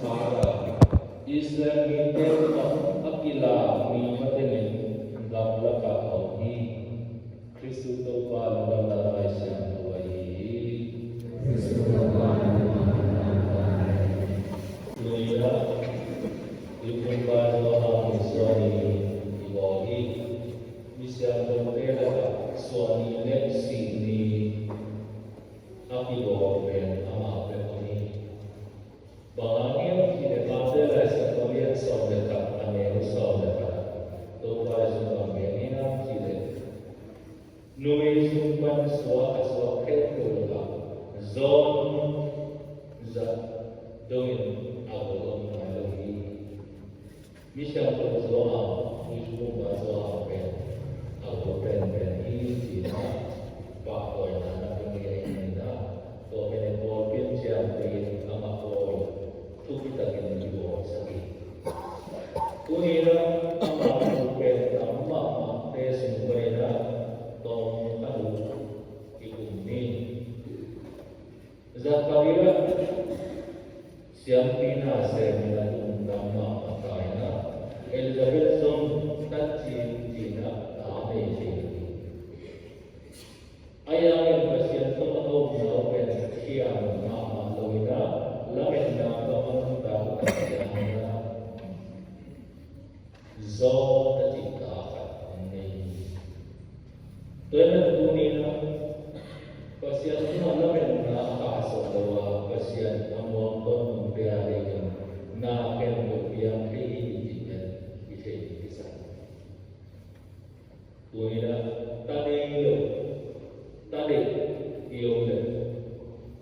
Sara Israel mi te akila mi matene gam laka auhi Kristu to pa la raisya awai Kristu to pa Luira Ikumba doha miswani ibohi Misya dompera swani leksi ni Apibo ben ama pekoni Bangangin kile pade la sakolia sobeka ane sobeka Toba zuma menina kile Nui sumpan swa aswa ketulga Zon za doin agolong alohi Misha to zoha Nishumba zoha ben Agol ben ben hina Pak koi nana pengirai nina Kau kena kau pincang bin ama koi tu kita kena dibawa sakit. Kunira ama bukan ama tes mukaina tong adu ikumi. Zakaria siapina semina nama makaina Elizabeth som tacin cina ame cina. Ayah yang bersiap sama kau ben kiam nama loina lain nama kau tahu kerana zon ketika ini. Tuan dunia bersiap sama lain nama asal doa bersiap amuan kau membiarkan nak membiarkan hidup kita. Tuan tadi Tadi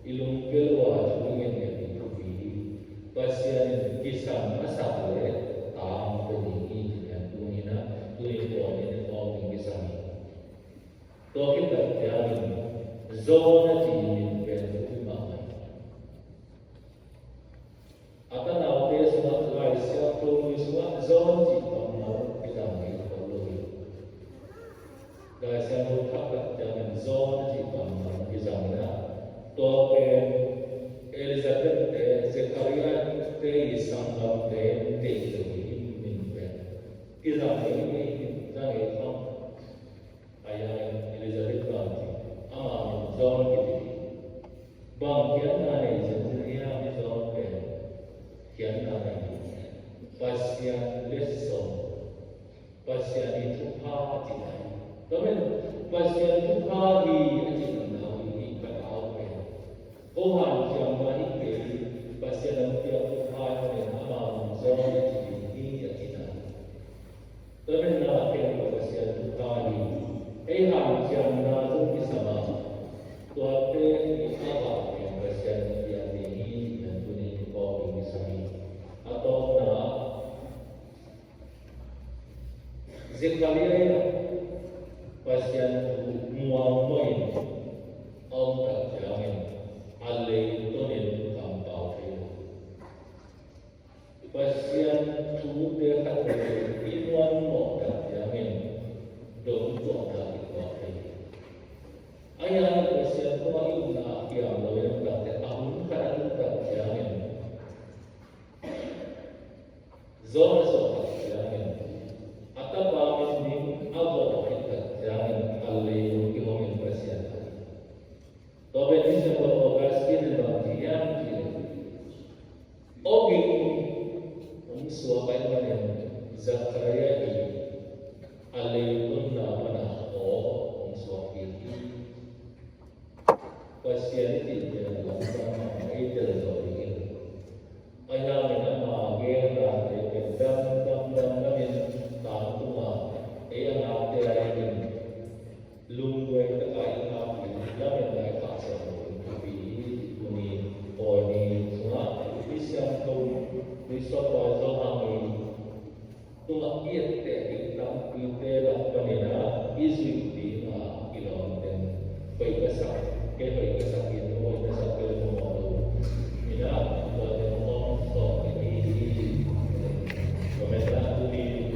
ilung keluar dengan yang itu pasien kisah masa boleh tam peninggi dengan dunia ini orang kisah ni. To kita jamin zona jimin ben umai. Akan awal semua guys siapa tu semua zona jimin kita ni perlu. Guys yang berhak jangan zon jiwa kisahnya. Toh Elizabeth Zakaria sanggam itu minta. Kisah ini jangan tahu. Ayah Elizabeth nanti ama zon kita. Bangkian nane jenjia zon kian nane. Pasien leson. Pasien itu hati. Tapi pasien itu kali aja tahu ini kalau Tuhan yang baik beri pasien yang tiap hari dengan alam zaman ini aja. Tapi nak yang pasien itu kali, yang nado kisah tuate apa yang pasien yang ini yang punya kau kisah atau nak Zakaria pasien muamoin orang tak jamin alai tonen tampau pasien tu dia kata inuan mo tak jamin dong tu tak ikut ayah pasien tu mahu nak yang loyang tak tahun kan tak jamin zona tak jamin atau bahagian ni apa jangan alih kehormatan pasien. Tapi ini sebab orgaskin dan bagian oke, suapan yang Zakaria ini alih pun nama suapan pasien itu jangan sama itu lagi. Ayah nama gera dam tanggungan. Yang nanti lagi lunggu yang terkait kami, lain lagi kasar tapi ini ini semua bisa kau bisa baca kami tuh iat kita lah panena isu di ilmu dan baik besar itu baik besar kalau ina buat orang so ini komentar tu di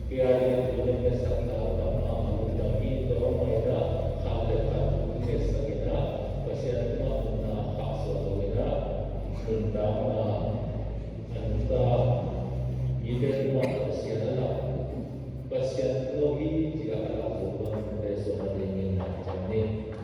kira boleh besar nama tapi kalau mereka kalau kita kita pasien itu nak kasar kita tentang Bibigyan mo ang pasya na lang. Pasya logi jika kalau berubah dari suara ingin jamin.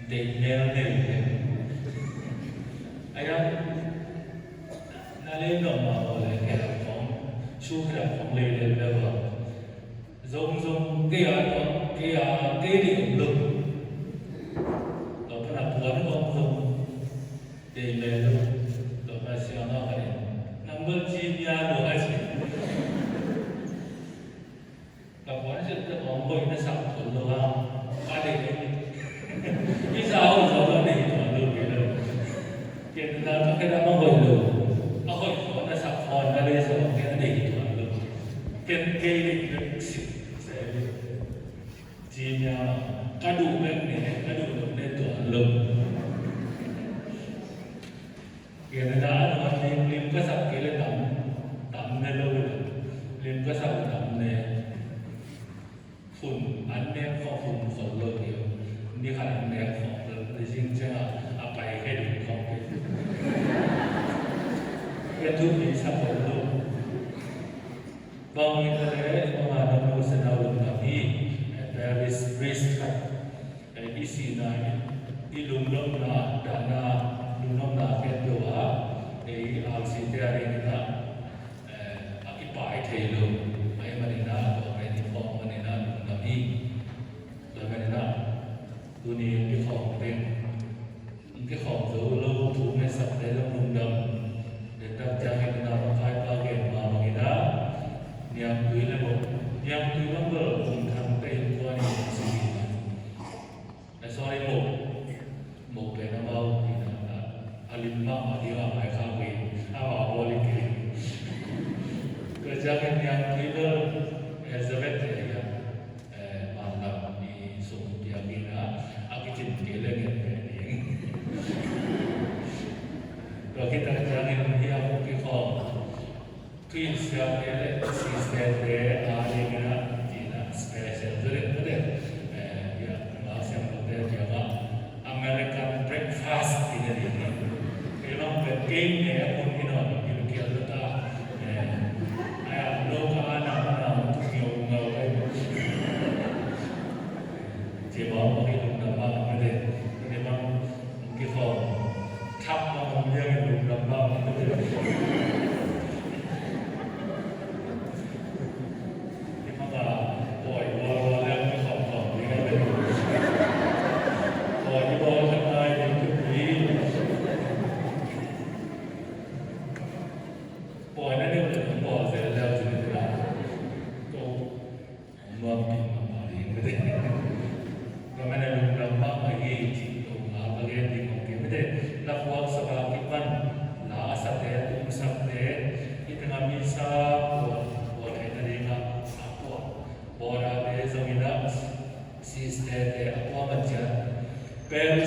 they nailed it. Ayah, nalai dong mau le kerap kong, su kerap kong le le lewa. Zong kaya di umlum. Kalau pernah buat kong zong, they le lu, kalau masih anak kali, number jinya lu aja. Kalau masih ada orang boy na satu doang, ada ni. Bisa awak ni tuan lu bila. Kita nak kita mau boy lu. Aku itu na satu ada seorang kita ni tuan lu. Kita ni saya jinya kadu ni tuan lu. Kita nak lim kesap kita tam ni lu. Lim kesap tam ni. ฝุ่นอันเนี้ยของฝุ่นคนเลิกเดียวนี่ขนาดเนี้ยของเลิกแต่จริงจะเอาไปแค่ดึงของเป็นทุกปีสักคนโลกบางทีเลยมาดำเนินเส้นทางแบบนี้แต่ริสต์ไอ้ที่สีนั้นที่ลุงล้มนาด่านนาลุงล้มนาแค่ตัวไอ้อาศิเดียร์นี่นะอธิบายเทลุไอ้มันนี่นะตัวไอ้ที่ฟ้องมันนี่นะแล้วมันนี่นะตัวนี้ที่ของเป็นที่ของตัวเราถูกในสัปดาห์ละลุงดำเด็กดับใจให้มันเอาไปปาเก็บมาบางทีนะยังคุยแล้วยังคุยว่าเบอร์ผมทำเป็นตัวนี้สิ่งนี้แต่ซอยหมกเป็นน้ำเบาที่นั่นนะอลิมบ้ามาที่ว่าหมายข้าวเองเอาบริกิริเกิดจากยังคุยเรื่องเอซาเบธเนี่ยมาหลับมีส่งยาบินะอากิจิตเกลือเนี่ยเราคิดถึงจากนี้มันที่เอาที่ข้อที่เสียไปเลยสิ่งเสียไปอะไรกันนะที่นั่นสเปเชียลเลยก็ได้ya bahasa yang berbeda juga American breakfast ini dia memang penting ya mungkin orang kita kita ayam loka anak untuk ngau kan jadi bawa kita nama ada memang kita tap nama dia yang nama itu Saya